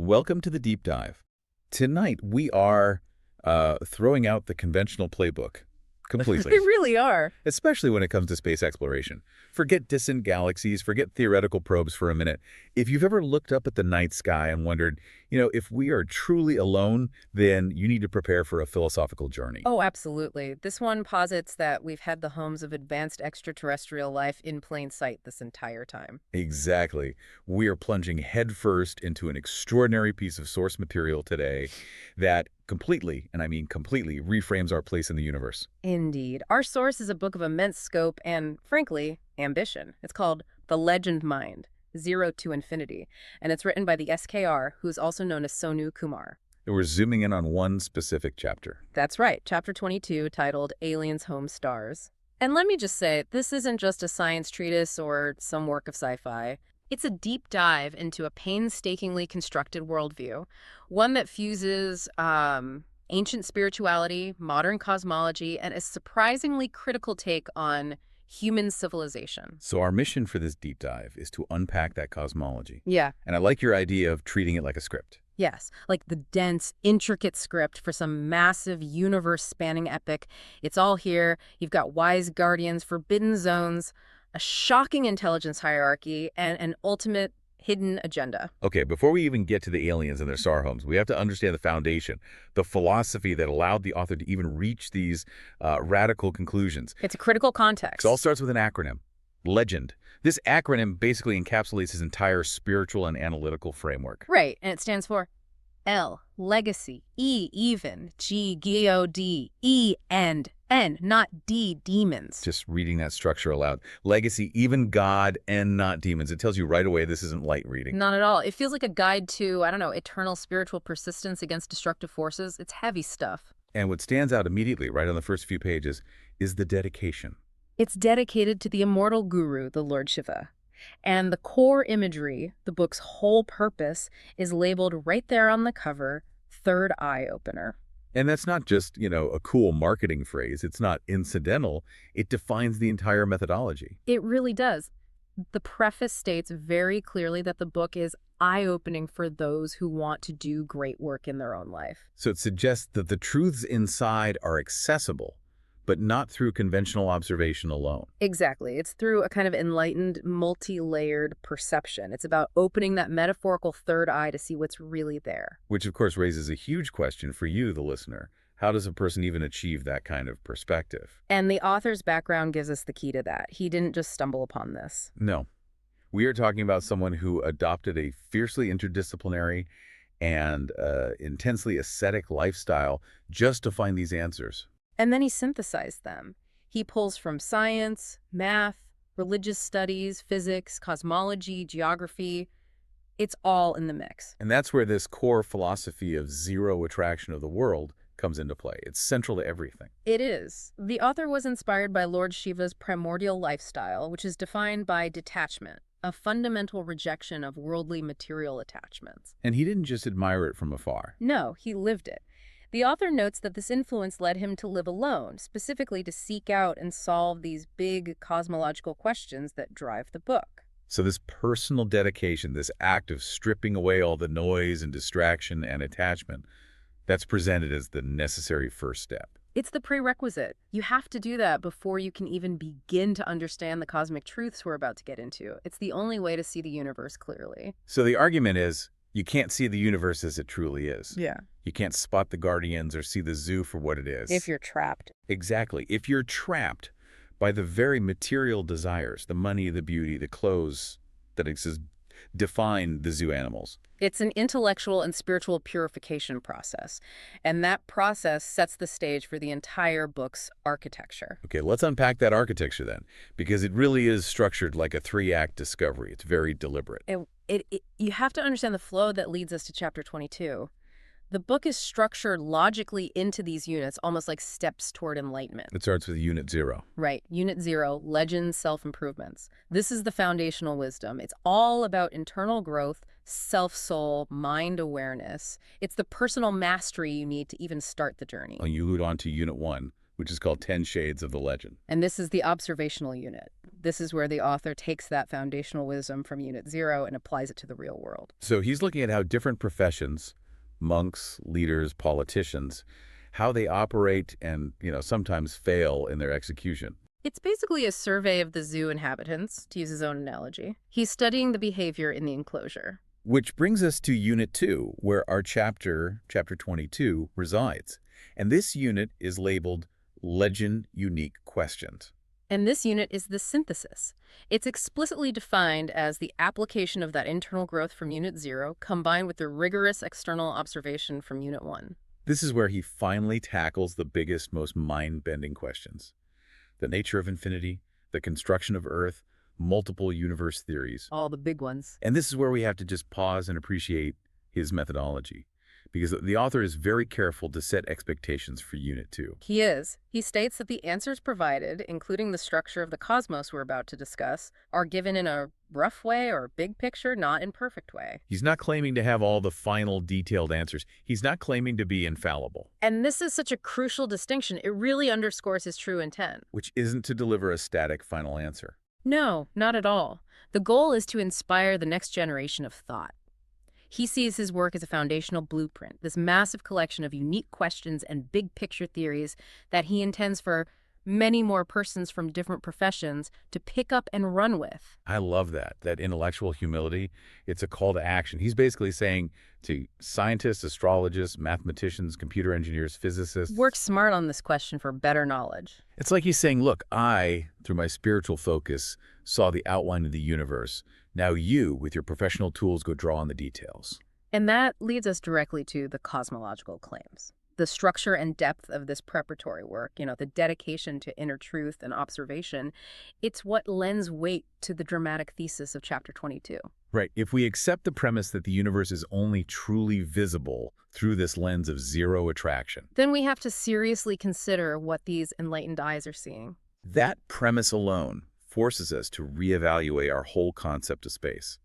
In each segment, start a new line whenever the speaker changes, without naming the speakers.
Welcome to the deep dive. Tonight we are throwing out the conventional playbook
They
completely,
really are.
especially when it comes to space exploration. Forget distant galaxies, forget theoretical probes for a minute. If you've ever looked up at the night sky and wondered, if we are truly alone, then you need to prepare for a philosophical journey.
Oh, absolutely. This one posits that we've had the homes of advanced extraterrestrial life in plain sight this entire time.
Exactly. We are plunging headfirst into an extraordinary piece of source material today that completely, and I mean completely, reframes our place in the universe.
Indeed. Our source is a book of immense scope and, frankly, ambition. It's called The Legend Mind, Zero to Infinity, and it's written by the SKR, who's also known as Sonu Kumar.
And we're zooming in on one specific chapter.
That's right, chapter 22, titled Aliens Home Stars. And let me just say, this isn't just a science treatise or some work of sci-fi. It's a deep dive into a painstakingly constructed worldview, one that fuses ancient spirituality, modern cosmology, and a surprisingly critical take on human civilization.
So our mission for this deep dive is to unpack that cosmology.
Yeah.
And I like your idea of treating it like a script.
Yes, like the dense, intricate script for some massive universe-spanning epic. It's all here. You've got wise guardians, forbidden zones, a shocking intelligence hierarchy, and an ultimate hidden agenda.
Okay, before we even get to the aliens and their star homes, we have to understand the foundation, the philosophy that allowed the author to even reach these radical conclusions.
It's a critical context.
It all starts with an acronym, LEGEND. This acronym basically encapsulates his entire spiritual and analytical framework.
Right, and it stands for L, legacy, E, even, G, God, E, and N, not D, demons.
Just reading that structure aloud. Legacy, even God, and not demons. It tells you right away this isn't light reading.
Not at all. It feels like a guide to, I don't know, eternal spiritual persistence against destructive forces. It's heavy stuff.
And what stands out immediately, right on the first few pages, is the dedication.
It's dedicated to the immortal guru, the Lord Shiva. And the core imagery, the book's whole purpose, is labeled right there on the cover, Third Eye Opener.
And that's not just, a cool marketing phrase. It's not incidental. It defines the entire methodology.
It really does. The preface states very clearly that the book is eye-opening for those who want to do great work in their own life.
So it suggests that the truths inside are accessible, but not through conventional observation alone.
Exactly. It's through a kind of enlightened, multi-layered perception. It's about opening that metaphorical third eye to see what's really there.
Which, of course, raises a huge question for you, the listener. How does a person even achieve that kind of perspective?
And the author's background gives us the key to that. He didn't just stumble upon this.
No. We are talking about someone who adopted a fiercely interdisciplinary and intensely ascetic lifestyle just to find these answers.
And then he synthesized them. He pulls from science, math, religious studies, physics, cosmology, geography. It's all in the mix.
And that's where this core philosophy of zero attraction of the world comes into play. It's central to everything.
It is. The author was inspired by Lord Shiva's primordial lifestyle, which is defined by detachment, a fundamental rejection of worldly material attachments.
And he didn't just admire it from afar.
No, he lived it. The author notes that this influence led him to live alone, specifically to seek out and solve these big cosmological questions that drive the book.
So this personal dedication, this act of stripping away all the noise and distraction and attachment, that's presented as the necessary first step.
It's the prerequisite. You have to do that before you can even begin to understand the cosmic truths we're about to get into. It's the only way to see the universe clearly.
So the argument is, you can't see the universe as it truly is.
Yeah.
You can't spot the guardians or see the zoo for what it is.
If you're trapped.
Exactly. If you're trapped by the very material desires, the money, the beauty, the clothes that exist, define the zoo animals.
It's an intellectual and spiritual purification process, and that process sets the stage for the entire book's architecture.
Okay, let's unpack that architecture then, because it really is structured like a three-act discovery. It's very deliberate.
You have to understand the flow that leads us to chapter 22. The book is structured logically into these units, almost like steps toward enlightenment.
It starts with Unit 0.
Right. Unit 0, Legends, Self-Improvements. This is the foundational wisdom. It's all about internal growth, self-soul, mind awareness. It's the personal mastery you need to even start the journey.
And you move on to Unit 1, which is called 10 Shades of the Legend.
And this is the observational unit. This is where the author takes that foundational wisdom from Unit 0 and applies it to the real world.
So he's looking at how different professions, monks, leaders, politicians, how they operate and, sometimes fail in their execution.
It's basically a survey of the zoo inhabitants, to use his own analogy. He's studying the behavior in the enclosure.
Which brings us to Unit 2, where our chapter 22, resides. And this unit is labeled Legend Unique Questions.
And this unit is the synthesis. It's explicitly defined as the application of that internal growth from Unit 0 combined with the rigorous external observation from Unit 1.
This is where he finally tackles the biggest, most mind-bending questions. The nature of infinity, the construction of Earth, multiple universe theories.
All the big ones.
And this is where we have to just pause and appreciate his methodology, because the author is very careful to set expectations for Unit 2.
He is. He states that the answers provided, including the structure of the cosmos we're about to discuss, are given in a rough way or big picture, not in perfect way.
He's not claiming to have all the final detailed answers. He's not claiming to be infallible.
And this is such a crucial distinction. It really underscores his true intent.
Which isn't to deliver a static final answer.
No, not at all. The goal is to inspire the next generation of thought. He sees his work as a foundational blueprint, this massive collection of unique questions and big picture theories that he intends for many more persons from different professions to pick up and run with.
I love that intellectual humility. It's a call to action. He's basically saying to scientists, astrologists, mathematicians, computer engineers, physicists,
work smart on this question for better knowledge.
It's like he's saying, look, I, through my spiritual focus, saw the outline of the universe. Now you, with your professional tools, go draw on the details.
And that leads us directly to the cosmological claims. The structure and depth of this preparatory work, the dedication to inner truth and observation, it's what lends weight to the dramatic thesis of Chapter 22.
Right. If we accept the premise that the universe is only truly visible through this lens of zero attraction,
then we have to seriously consider what these enlightened eyes are seeing.
That premise alone forces us to reevaluate our whole concept of space.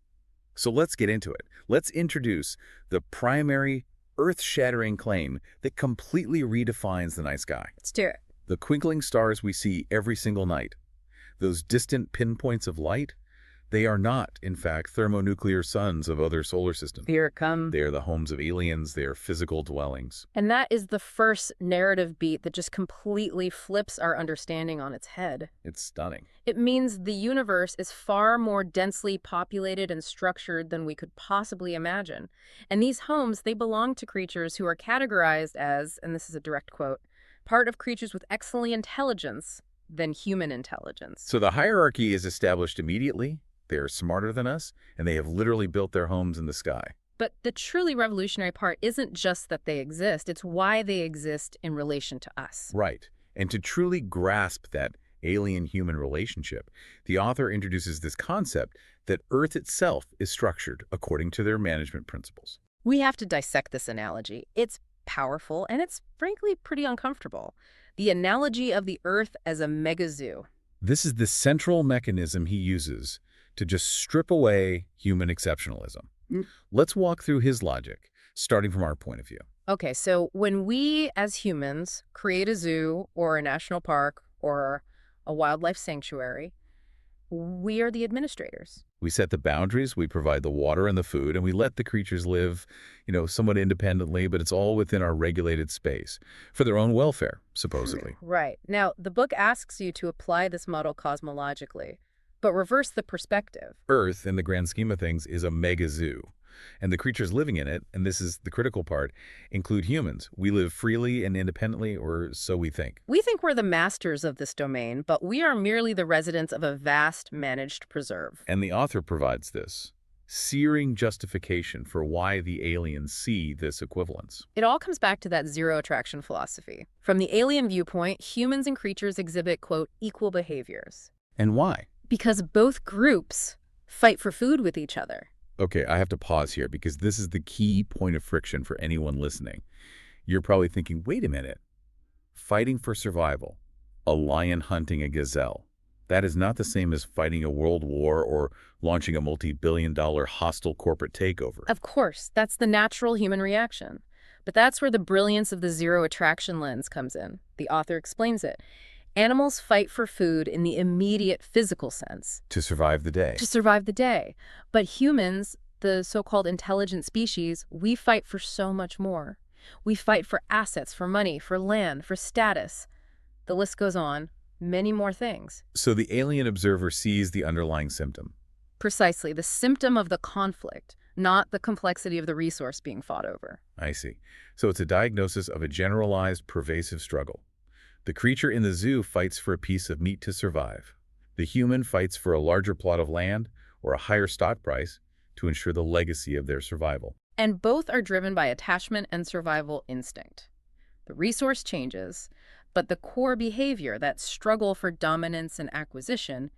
So let's get into it. Let's introduce the primary earth-shattering claim that completely redefines the night sky.
Let's do it.
The twinkling stars we see every single night, those distant pinpoints of light, they are not, in fact, thermonuclear suns of other solar systems.
Here it comes.
They are the homes of aliens. They are physical dwellings.
And that is the first narrative beat that just completely flips our understanding on its head.
It's stunning.
It means the universe is far more densely populated and structured than we could possibly imagine. And these homes, they belong to creatures who are categorized as, and this is a direct quote, part of creatures with excellent intelligence than human intelligence.
So the hierarchy is established immediately. They are smarter than us, and they have literally built their homes in the sky.
But the truly revolutionary part isn't just that they exist, it's why they exist in relation to us.
Right. And to truly grasp that alien-human relationship, the author introduces this concept that Earth itself is structured according to their management principles.
We have to dissect this analogy. It's powerful, and it's frankly pretty uncomfortable. The analogy of the Earth as a megazoo.
This is the central mechanism he uses to just strip away human exceptionalism. Let's walk through his logic, starting from our point of view.
Okay, so when we as humans create a zoo or a national park or a wildlife sanctuary, we are the administrators.
We set the boundaries, we provide the water and the food, and we let the creatures live, somewhat independently, but it's all within our regulated space for their own welfare, supposedly.
Right. Now, the book asks you to apply this model cosmologically, but reverse the perspective.
Earth, in the grand scheme of things, is a mega zoo. And the creatures living in it, and this is the critical part, include humans. We live freely and independently, or so we think.
We think we're the masters of this domain, but we are merely the residents of a vast managed preserve.
And the author provides this searing justification for why the aliens see this equivalence.
It all comes back to that zero attraction philosophy. From the alien viewpoint, humans and creatures exhibit, quote, equal behaviors.
And why?
Because both groups fight for food with each other.
Okay, I have to pause here because this is the key point of friction for anyone listening. You're probably thinking, wait a minute. Fighting for survival, a lion hunting a gazelle, that is not the same as fighting a world war or launching a multi-billion-dollar hostile corporate takeover.
Of course, that's the natural human reaction. But that's where the brilliance of the zero attraction lens comes in. The author explains it. Animals fight for food in the immediate physical sense,
To survive the day.
to survive the day. But humans, the so-called intelligent species, we fight for so much more. We fight for assets, for money, for land, for status. The list goes on. Many more things.
So the alien observer sees the underlying symptom.
Precisely, the symptom of the conflict, not the complexity of the resource being fought over.
I see. So it's a diagnosis of a generalized, pervasive struggle. The creature in the zoo fights for a piece of meat to survive. The human fights for a larger plot of land or a higher stock price to ensure the legacy of their survival.
And both are driven by attachment and survival instinct. The resource changes, but the core behavior, that struggle for dominance and acquisition,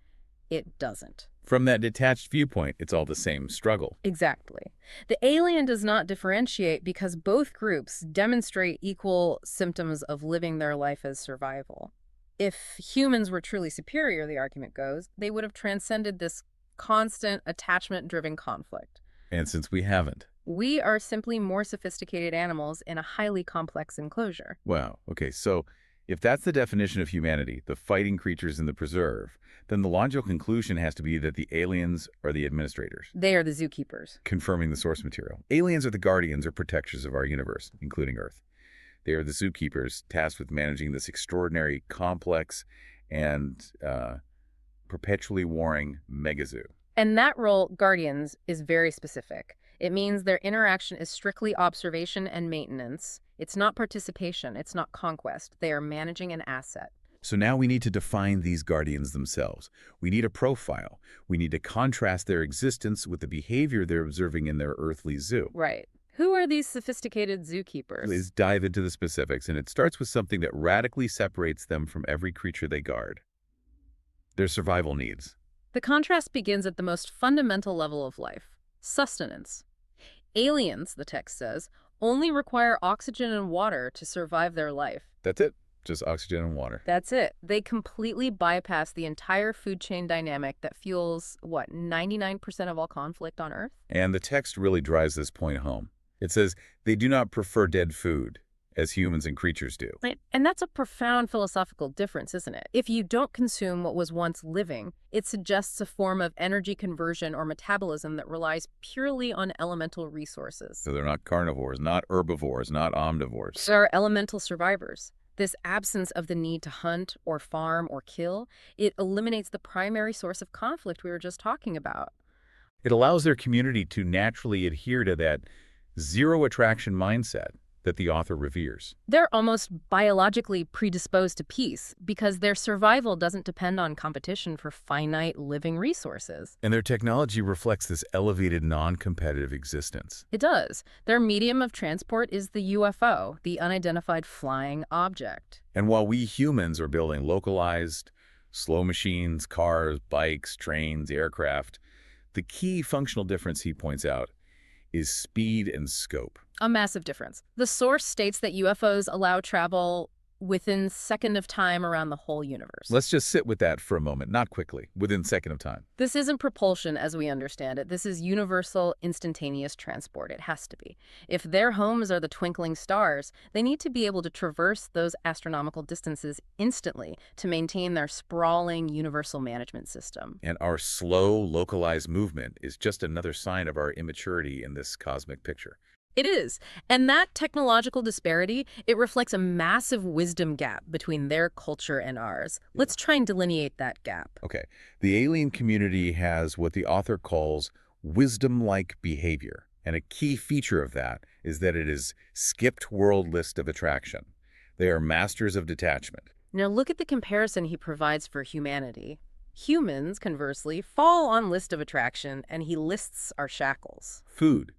it doesn't.
From that detached viewpoint, it's all the same struggle.
Exactly. The alien does not differentiate because both groups demonstrate equal symptoms of living their life as survival. If humans were truly superior, the argument goes, they would have transcended this constant attachment-driven conflict.
And since we haven't.
We are simply more sophisticated animals in a highly complex enclosure.
Wow. Okay, so if that's the definition of humanity, the fighting creatures in the preserve, then the logical conclusion has to be that the aliens are the administrators,
They are the zookeepers.
confirming the source material. Aliens are the guardians or protectors of our universe, including Earth. They are the zookeepers tasked with managing this extraordinary, complex, and perpetually warring megazoo.
And that role, guardians, is very specific. It means their interaction is strictly observation and maintenance. It's not participation. It's not conquest. They are managing an asset.
So now we need to define these guardians themselves. We need a profile. We need to contrast their existence with the behavior they're observing in their earthly zoo.
Right. Who are these sophisticated zookeepers?
Let's dive into the specifics, and it starts with something that radically separates them from every creature they guard. Their survival needs.
The contrast begins at the most fundamental level of life, sustenance. Aliens, the text says, only require oxygen and water to survive their life.
That's it. Just oxygen and water.
That's it. They completely bypass the entire food chain dynamic that fuels, 99% of all conflict on Earth?
And the text really drives this point home. It says they do not prefer dead food, as humans and creatures do.
Right. And that's a profound philosophical difference, isn't it? If you don't consume what was once living, it suggests a form of energy conversion or metabolism that relies purely on elemental resources.
So they're not carnivores, not herbivores, not omnivores.
They're elemental survivors. This absence of the need to hunt or farm or kill, it eliminates the primary source of conflict we were just talking about.
It allows their community to naturally adhere to that zero attraction mindset that the author reveres.
They're almost biologically predisposed to peace because their survival doesn't depend on competition for finite living resources.
And their technology reflects this elevated non-competitive existence.
It does. Their medium of transport is the UFO, the unidentified flying object.
And while we humans are building localized, slow machines, cars, bikes, trains, aircraft, the key functional difference he points out is speed and scope.
A massive difference. The source states that UFOs allow travel within second of time around the whole universe.
Let's just sit with that for a moment, not quickly, within second of time.
This isn't propulsion as we understand it. This is universal, instantaneous transport. It has to be. If their homes are the twinkling stars, they need to be able to traverse those astronomical distances instantly to maintain their sprawling universal management system.
And our slow, localized movement is just another sign of our immaturity in this cosmic picture.
It is. And that technological disparity, it reflects a massive wisdom gap between their culture and ours. Let's try and delineate that gap.
Okay, the alien community has what the author calls wisdom-like behavior. And a key feature of that is that it is skipped world list of attraction. They are masters of detachment.
Now look at the comparison he provides for humanity. Humans, conversely, fall on list of attraction, and he lists our shackles.
Food,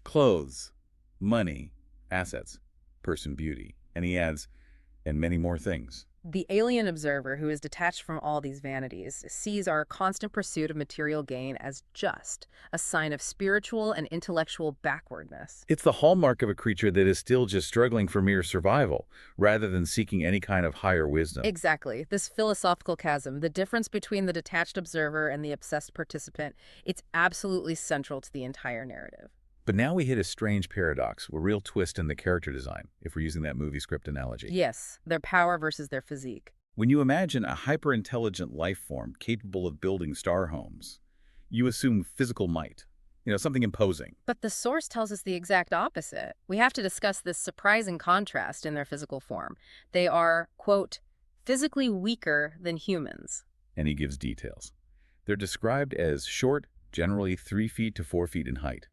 clothes, money, assets, person beauty. And he adds, and many more things.
The alien observer, who is detached from all these vanities, sees our constant pursuit of material gain as just a sign of spiritual and intellectual backwardness.
It's the hallmark of a creature that is still just struggling for mere survival, rather than seeking any kind of higher wisdom.
Exactly. This philosophical chasm, the difference between the detached observer and the obsessed participant, it's absolutely central to the entire narrative.
But now we hit a strange paradox, a real twist in the character design, if we're using that movie script analogy.
Yes, their power versus their physique.
When you imagine a hyper-intelligent life form capable of building star homes, you assume physical might, something imposing.
But the source tells us the exact opposite. We have to discuss this surprising contrast in their physical form. They are, quote, physically weaker than humans.
And he gives details. They're described as short, generally 3 feet to 4 feet in height,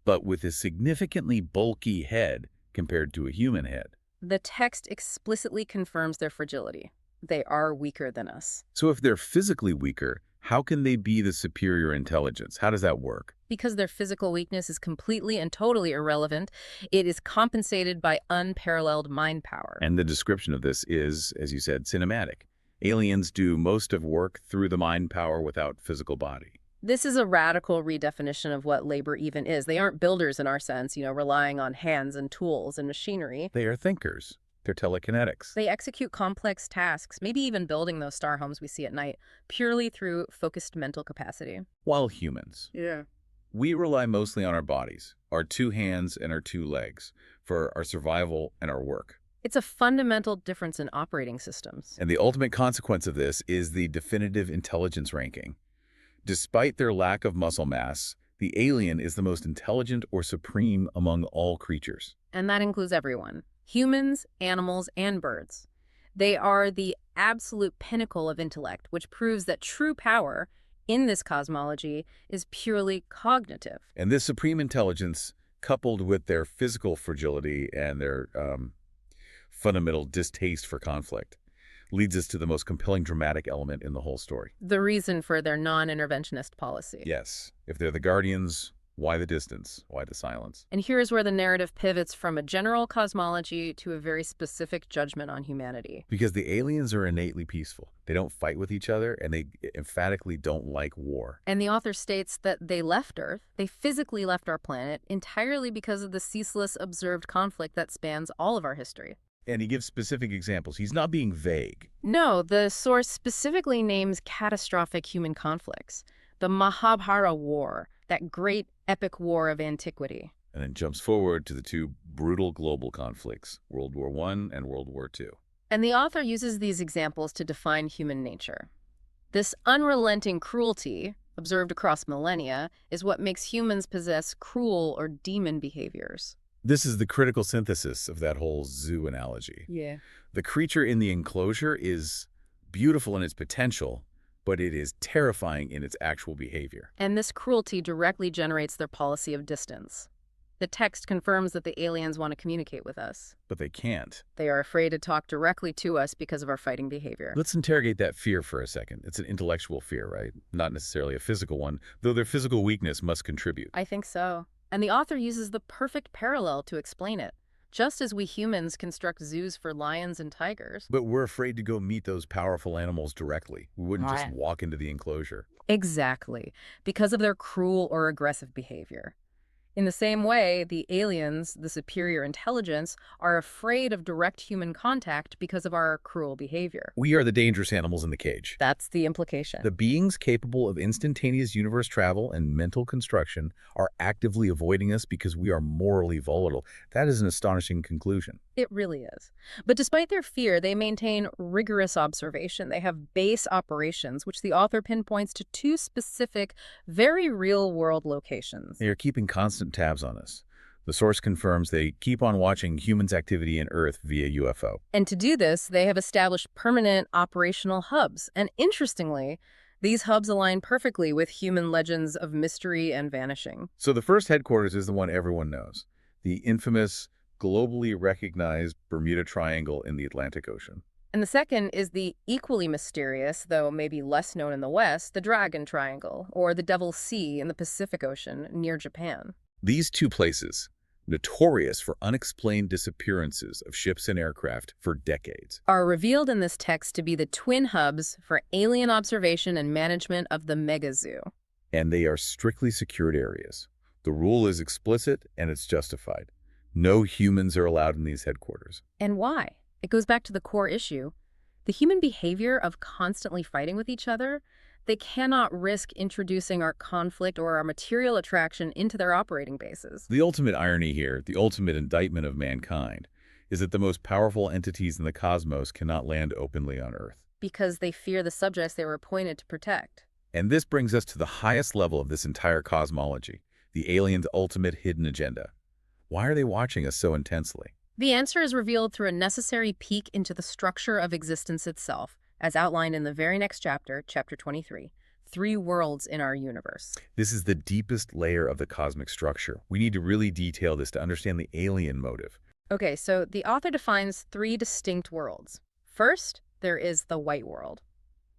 but with a significantly bulky head compared to a human head.
The text explicitly confirms their fragility. They are weaker than us.
So if they're physically weaker, how can they be the superior intelligence? How does that work?
Because their physical weakness is completely and totally irrelevant, it is compensated by unparalleled mind power.
And the description of this is, as you said, cinematic. Aliens do most of work through the mind power without physical body.
This is a radical redefinition of what labor even is. They aren't builders in our sense, relying on hands and tools and machinery.
They are thinkers. They're telekinetics.
They execute complex tasks, maybe even building those star homes we see at night, purely through focused mental capacity.
While humans,
Yeah.
we rely mostly on our bodies, our 2 hands and our 2 legs, for our survival and our work.
It's a fundamental difference in operating systems.
And the ultimate consequence of this is the definitive intelligence ranking. Despite their lack of muscle mass, the alien is the most intelligent or supreme among all creatures.
And that includes everyone. Humans, animals, and birds. They are the absolute pinnacle of intellect, which proves that true power in this cosmology is purely cognitive.
And this supreme intelligence, coupled with their physical fragility and their fundamental distaste for conflict, leads us to the most compelling dramatic element in the whole story.
The reason for their non-interventionist policy.
Yes, if they're the guardians, why the distance? Why the silence?
And here's where the narrative pivots from a general cosmology to a very specific judgment on humanity.
Because the aliens are innately peaceful. They don't fight with each other, and they emphatically don't like war.
And the author states that they left Earth, they physically left our planet, entirely because of the ceaseless observed conflict that spans all of our history.
And he gives specific examples. He's not being vague.
No, the source specifically names catastrophic human conflicts. The Mahabharata War, that great epic war of antiquity.
And then jumps forward to the 2 brutal global conflicts, World War I and World War II.
And the author uses these examples to define human nature. This unrelenting cruelty, observed across millennia, is what makes humans possess cruel or demon behaviors.
This is the critical synthesis of that whole zoo analogy.
Yeah.
The creature in the enclosure is beautiful in its potential, but it is terrifying in its actual behavior.
And this cruelty directly generates their policy of distance. The text confirms that the aliens want to communicate with us.
But they can't.
They are afraid to talk directly to us because of our fighting behavior.
Let's interrogate that fear for a second. It's an intellectual fear, right? Not necessarily a physical one, though their physical weakness must contribute.
I think so. And the author uses the perfect parallel to explain it. Just as we humans construct zoos for lions and tigers.
But we're afraid to go meet those powerful animals directly. We wouldn't just
Right.
walk into the enclosure.
Exactly, because of their cruel or aggressive behavior. In the same way, the aliens, the superior intelligence, are afraid of direct human contact because of our cruel behavior.
We are the dangerous animals in the cage.
That's the implication.
The beings capable of instantaneous universe travel and mental construction are actively avoiding us because we are morally volatile. That is an astonishing conclusion.
It really is. But despite their fear, they maintain rigorous observation. They have base operations, which the author pinpoints to 2 specific, very real-world locations.
They are keeping constant tabs on us. The source confirms they keep on watching humans' activity in Earth via UFO.
And to do this, they have established permanent operational hubs. And interestingly, these hubs align perfectly with human legends of mystery and vanishing.
So the first headquarters is the one everyone knows, the infamous, globally recognized Bermuda Triangle in the Atlantic Ocean.
And the second is the equally mysterious, though maybe less known in the West, the Dragon Triangle, or the Devil's Sea in the Pacific Ocean near Japan.
These 2 places, notorious for unexplained disappearances of ships and aircraft for decades,
Are revealed in this text to be the twin hubs for alien observation and management of the megazoo.
and they are strictly secured areas. The rule is explicit and it's justified. No humans are allowed in these headquarters.
And why? It goes back to the core issue. The human behavior of constantly fighting with each other, they cannot risk introducing our conflict or our material attraction into their operating bases.
The ultimate irony here, the ultimate indictment of mankind, is that the most powerful entities in the cosmos cannot land openly on Earth.
because they fear the subjects they were appointed to protect.
And this brings us to the highest level of this entire cosmology, the aliens' ultimate hidden agenda. Why are they watching us so intensely?
The answer is revealed through a necessary peek into the structure of existence itself, as outlined in the very next chapter, chapter 23, Three Worlds in Our Universe.
This is the deepest layer of the cosmic structure. We need to really detail this to understand the alien motive.
Okay, so the author defines three distinct worlds. First, there is the white world.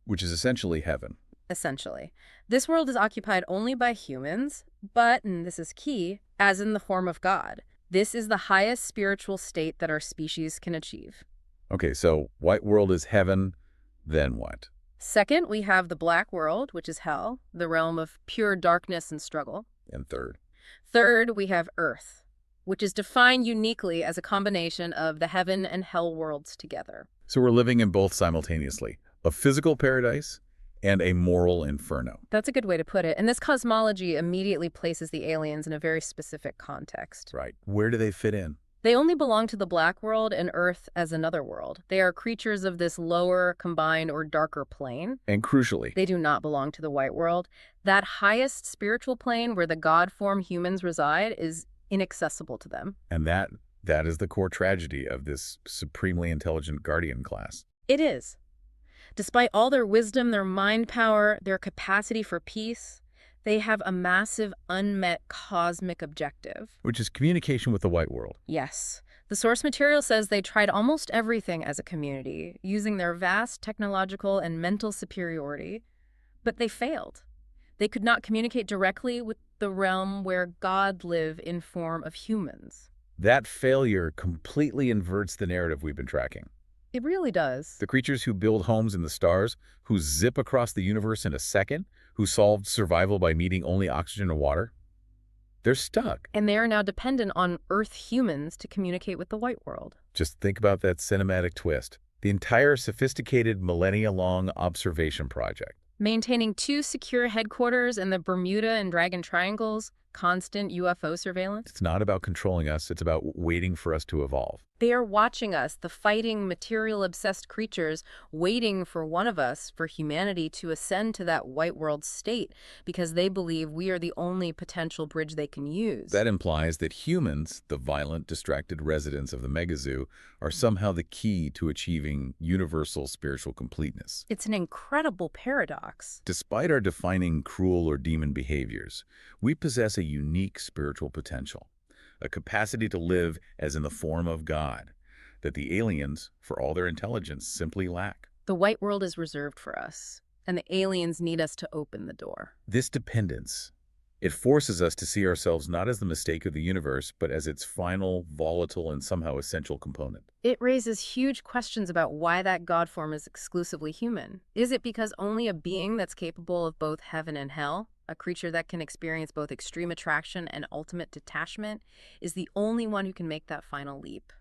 Which is essentially heaven.
Essentially. This world is occupied only by humans, but, and this is key, as in the form of God. This is the highest spiritual state that our species can achieve.
Okay, so white world is heaven, then what?
Second, we have the black world, which is hell, the realm of pure darkness and struggle.
And third?
Third, we have Earth, which is defined uniquely as a combination of the heaven and hell worlds together.
So we're living in both simultaneously, a physical paradise and a moral inferno.
That's a good way to put it. And this cosmology immediately places the aliens in a very specific context.
Right. Where do they fit in?
They only belong to the black world and Earth as another world. They are creatures of this lower, combined, or darker plane.
And crucially,
They do not belong to the white world. That highest spiritual plane where the God-form humans reside is inaccessible to them.
and that is the core tragedy of this supremely intelligent guardian class.
It is. Despite all their wisdom, their mind power, their capacity for peace, they have a massive unmet cosmic objective.
Which is communication with the white world.
Yes. The source material says they tried almost everything as a community, using their vast technological and mental superiority, but they failed. They could not communicate directly with the realm where God live in form of humans.
That failure completely inverts the narrative we've been tracking.
It really does.
The creatures who build homes in the stars, who zip across the universe in a second, who solved survival by needing only oxygen and water, they're stuck.
And they are now dependent on Earth humans to communicate with the white world.
Just think about that cinematic twist. The entire sophisticated millennia-long observation project.
Maintaining two secure headquarters in the Bermuda and Dragon Triangles, constant UFO surveillance.
It's not about controlling us, it's about waiting for us to evolve.
They are watching us, the fighting, material-obsessed creatures, waiting for one of us, for humanity to ascend to that white world state, because they believe we are the only potential bridge they can use.
That implies that humans, the violent, distracted residents of the megazoo, are somehow the key to achieving universal spiritual completeness.
It's an incredible paradox.
Despite our defining cruel or demon behaviors, we possess a unique spiritual potential, a capacity to live as in the form of God, that the aliens, for all their intelligence, simply lack.
The white world is reserved for us, and the aliens need us to open the door.
This dependence, it forces us to see ourselves not as the mistake of the universe, but as its final, volatile, and somehow essential component.
It raises huge questions about why that God form is exclusively human. Is it because only a being that's capable of both heaven and hell, a creature that can experience both extreme attraction and ultimate detachment, is the only one who can make that final leap?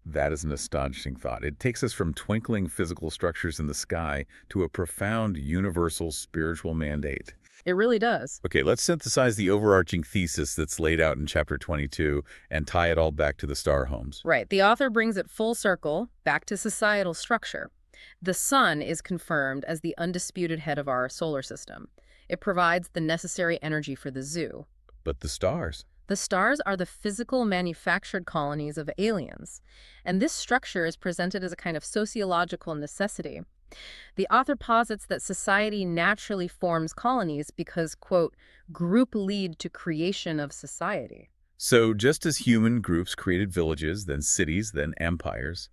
That is an astonishing thought. It takes us from twinkling physical structures in the sky to a profound universal spiritual mandate.
It really does.
Okay, let's synthesize the overarching thesis that's laid out in Chapter 22 and tie it all back to the star homes.
Right. The author brings it full circle, back to societal structure. The sun is confirmed as the undisputed head of our solar system. It provides the necessary energy for the zoo.
But the stars?
The stars are the physical manufactured colonies of aliens, and this structure is presented as a kind of sociological necessity. The author posits that society naturally forms colonies because, quote, group lead to creation of society.
So just as human groups created villages, then cities, then empires,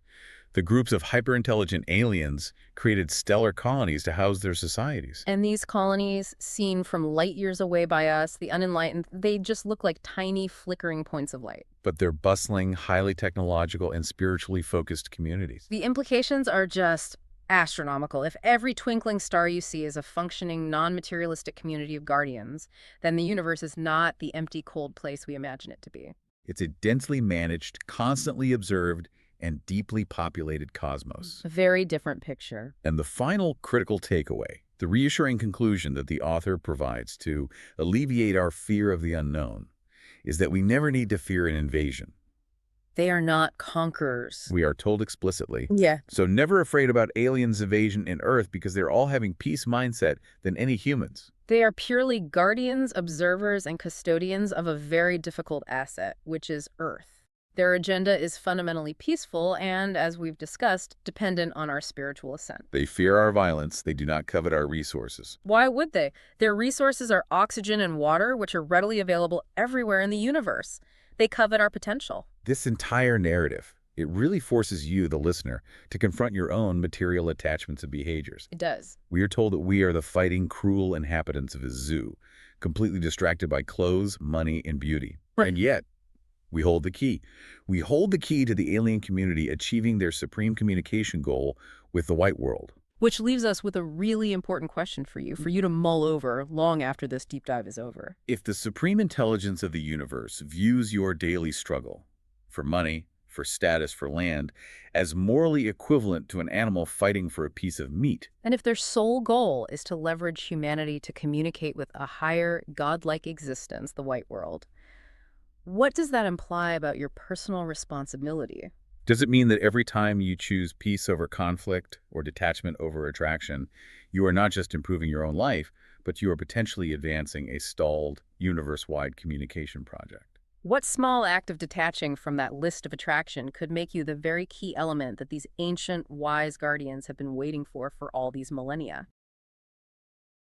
the groups of hyper-intelligent aliens created stellar colonies to house their societies.
And these colonies, seen from light years away by us, the unenlightened, they just look like tiny flickering points of light.
But they're bustling, highly technological, and spiritually focused communities.
The implications are just astronomical. If every twinkling star you see is a functioning, non-materialistic community of guardians, then the universe is not the empty, cold place we imagine it to be.
It's a densely managed, constantly observed, and deeply populated cosmos.
A very different picture.
And the final critical takeaway, the reassuring conclusion that the author provides to alleviate our fear of the unknown, is that we never need to fear an invasion.
They are not conquerors.
We are told explicitly.
Yeah.
So never afraid about aliens' invasion in Earth because they're all having peace mindset than any humans.
They are purely guardians, observers, and custodians of a very difficult asset, which is Earth. Their agenda is fundamentally peaceful and, as we've discussed, dependent on our spiritual ascent.
They fear our violence. They do not covet our resources.
Why would they? Their resources are oxygen and water, which are readily available everywhere in the universe. They covet our potential.
This entire narrative, it really forces you, the listener, to confront your own material attachments and behaviors.
It does.
We are told that we are the fighting, cruel inhabitants of a zoo, completely distracted by clothes, money, and beauty.
Right.
And yet, we hold the key. We hold the key to the alien community achieving their supreme communication goal with the white world.
Which leaves us with a really important question for you to mull over long after this deep dive is over.
If the supreme intelligence of the universe views your daily struggle for money, for status, for land, as morally equivalent to an animal fighting for a piece of meat,
And if their sole goal is to leverage humanity to communicate with a higher, godlike existence, the white world, what does that imply about your personal responsibility?
does it mean that every time you choose peace over conflict or detachment over attraction, you are not just improving your own life, but you are potentially advancing a stalled, universe-wide communication project?
What small act of detaching from that list of attraction could make you the very key element that these ancient, wise guardians have been waiting for all these millennia?